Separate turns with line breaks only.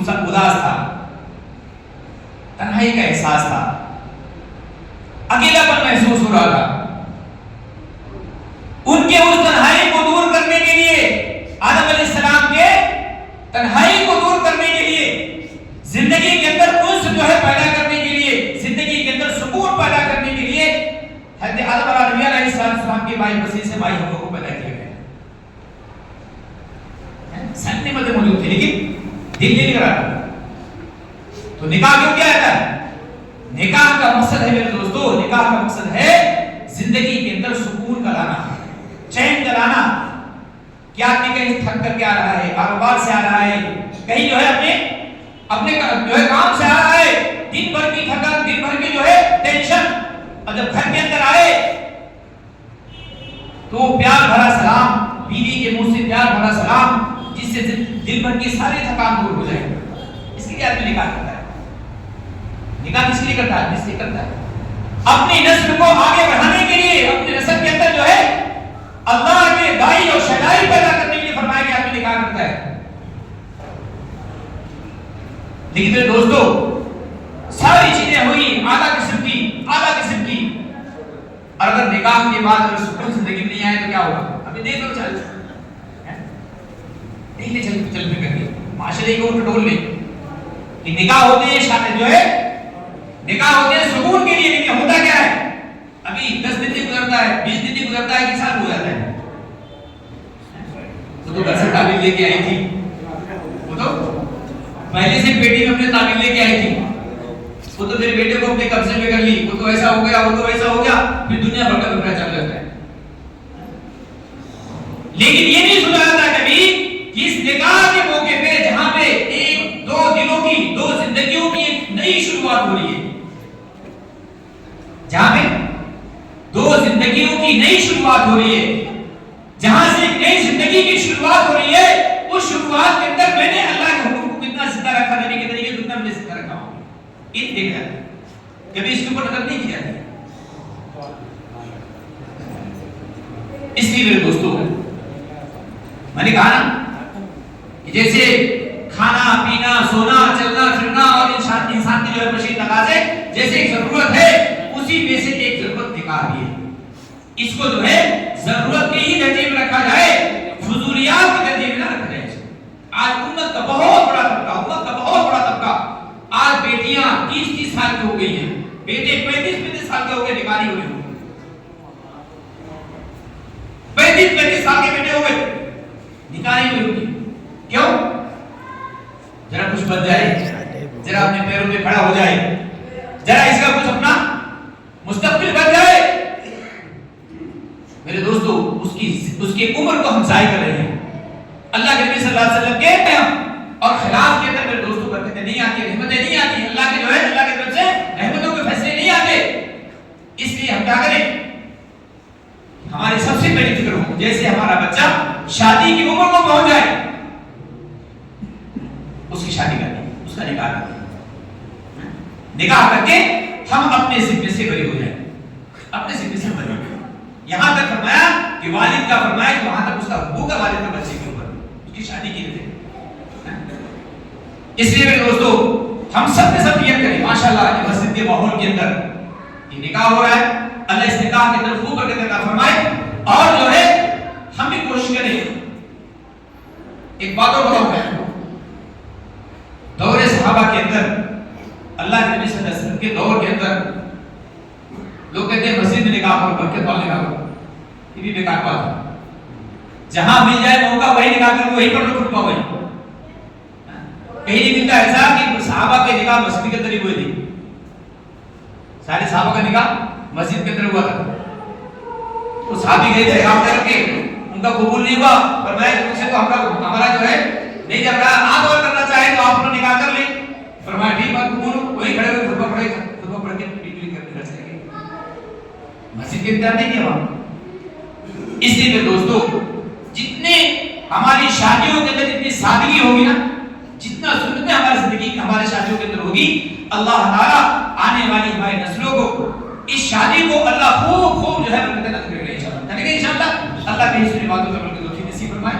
اداس تھا، تنہائی کا احساس تھا، اکیلا پن محسوس ہو رہا تھا. ان کے اس تنہائی کو دور کرنے کے لیے، آدم علیہ السلام کے تنہائی کو دور کرنے کے لیے، زندگی کے اندر انس جو ہے پیدا کرنے کے لیے، زندگی کے اندر سکون پیدا کرنے کے لیے حضرت آدم علیہ السلام کی مائی مسیح سے مائی حوا کو پیدا کیا گیا. سنتی مدد موجود تھی لیکن دل نہیں کر رہا. تو نکاح کیوں کیا جاتا ہے؟ نکاح کا مقصد ہے میرے دوستو، نکاح کا مقصد ہے زندگی کے اندر سکون کا لانا، چین کا لانا. کیا آدمی کہیں تھک کر کے آ رہا ہے، کاروبار سے آ رہا ہے، کہیں جو ہے اپنے جو ہے کام سے آ رہا ہے، دن بھر کی تھکن، دن بھر کی جو ہے ٹینشن، اور جب گھر کے اندر آئے تو پیار بھرا سلام، بیوی کے منہ سے پیار بھرا سلام، جس سے دن بھر کی ساری تھکان دور ہو جائے. اس کے لیے آدمی نکاح کرتا ہے. نکاح کس لیے کرتا ہے؟ اس لیے کرتا ہے اپنی نسل کو آگے بڑھانے کے لیے، اپنی نسل کے اندر جو ہے اللہ کے دائی اور شہدائی پیدا کرنے کے لیے فرمایا کہ آدمی نکاح کرتا ہے. لیکن میرے دوستو ساری چیزیں ہوئی اعلیٰ قسم کی، اور اگر نکاح کے بعد اگر سکون زندگی میں نہیں آئے تو کیا ہوگا؟ ابھی دیکھ لو، چل کر کے معاشرے کو ٹٹول لے کہ نکاح ہوتے ہیں شادی جو ہے، نکاح ہوتے ہیں سکون کے لیے، لیکن ہوتا کیا ہے؟ ابھی 10 دن نہیں گزرتا ہے، 20 دن نہیں گزرتا ہے کہ سال ہو جاتا ہے. وہ تو گھر سے تعبیر لے کے آئی تھی، وہ تو پہلے سے بیٹی میں اپنے تعبیر لے کے آئی تھی، وہ تو میرے بیٹے کو اپنے قبضے میں کر لی، وہ تو ایسا ہو گیا، وہ تو ایسا ہو گیا، پھر دنیا بھر کا بکرا چل جاتا ہے. لیکن یہ نہیں سنا جاتا کبھی کہ اس نکاح کے موقع پہ جہاں پہ ایک دو دلوں کی، دو زندگیوں کی ایک نئی شروعات ہو رہی ہے، جہاں پہ دو زندگیوں کی نئی شروعات ہو رہی ہے، جہاں سے ایک نئی زندگی کی شروعات ہو رہی ہے، اس شروعات کے اندر میں نے اللہ کے حکم کو کتنا زندہ رکھا، نبی کے طریقے کتنا میں نے زندہ رکھا ہوں، یہ دیکھا ہے. کبھی اس کے اوپر نظر نہیں کی جاتی. اس لیے میرے دوستو میں نے کہا نا کہ جیسے کھانا پینا سونا چلنا پھرنا اور انسان کی جو ہے بشری تقاضے جیسے ایک ضرورت ہے، اسی میں سے ایک ضرورت نکاح بھی ہے. اس کو جو ہے ضرورت کے ہی درجے میں رکھا جائے، فضولیات کے درجے میں نہ رکھا جائے. آج امت کا بہت بڑا طبقہ آج بیٹیاں 30 سال کی ہو گئی ہیں، بیٹے 35 سال کے ہو گئے، نکاح نہیں ہو رہے. 35 سال کے بیٹے ہو گئے، نکاح نہیں ہوئی. کیوں؟ ذرا کچھ بن جائے، ذرا اپنے پیروں پہ کھڑا ہو جائے، ذرا اس کا کچھ اپنا مستقبل بن جائے. میرے دوستو اس کی عمر کو ہم ضائع کر رہے ہیں. اللہ کے نبی صلی اللہ علیہ وسلم کہتے ہیں اور خلاف کے اندر میرے دوستو برکتیں نہیں آتی، رحمتیں نہیں آتی، اللہ کے جو ہے اللہ کی طرف سے رحمتوں کے فیصلے نہیں آتے. اس لیے ہم کیا کریں؟ ہماری سب سے پہلی فکر ہو جیسے ہمارا بچہ شادی کی عمر کو پہنچ جائے اس کی شادی کر دیں، اس کا نکاح کر دیں. نکاح کر کے ہم اپنے ذمے سے بری ہو جائیں، اپنے ذمے سے بری ہو جائیں. یہاں تک فرمایا کہ والد کا فرمایا کہ وہاں تک اس کا حقوق ہے والد کا بچے کے اوپر، اس کی شادی کی تھے. اس لیے میرے دوستو ہم سب نے سب نیت کریں. ماشاءاللہ یہ مسجد کے ماحول کے اندر یہ نکاح ہو رہا ہے، اللہ اس نکاح کے اندر خوب برکت عطا فرمائے. اور جو ہے ہم بھی کوشش کریں. ایک بات اور بتاؤں میں، دور صحابہ کے اندر اللہ کے نبی صلی اللہ علیہ وسلم کے دور کے اندر لوگ کہتے ہیں مسجد میں نکاح کرو، برکت والا نکاح کرو. یہ بھی بیکار بات ہے. جہاں مل جائے موقع وہی نکاح کرو، وہیں پر لوگ خطبہ ہوئے. کہیں نہیں ملتا ایسا کہ صحابہ کے نکاح مسجد کے اندر ہی ہوئے تھے. سارے صحابہ کا نکاح مسجد کے اندر ہوا تھا. تو صحابی گئے تھے کام کر کے، ان کا قبول نہیں ہوا، فرمایا کہ تم سے تو ہمارا جو ہے نہیں جب رہا، آپ اور کرنا چاہیں تو آپ نے نکاح کر لیں. فرمایا ٹھیک بات قبول ہو. وہی کھڑے ہوئے خطبہ پڑھ کے ٹکلی کر کے چلے گئے. مسجد کے اندر نہیں کیا وہاں. اس لیے میرے دوستو جتنے ہماری شادیوں کے اندر جتنی سادگی ہوگی نا، جتنا سنتیں ہماری زندگی ہمارے شادیوں کے اندر ہوگی، اللہ تعالیٰ آنے والی ہماری نسلوں کو اس شادی کو اللہ خوب جو ہے برکت عطا کرے گا انشاءاللہ. انشاءاللہ اللہ کے اس باتوں کا برکت نصیب فرمائے.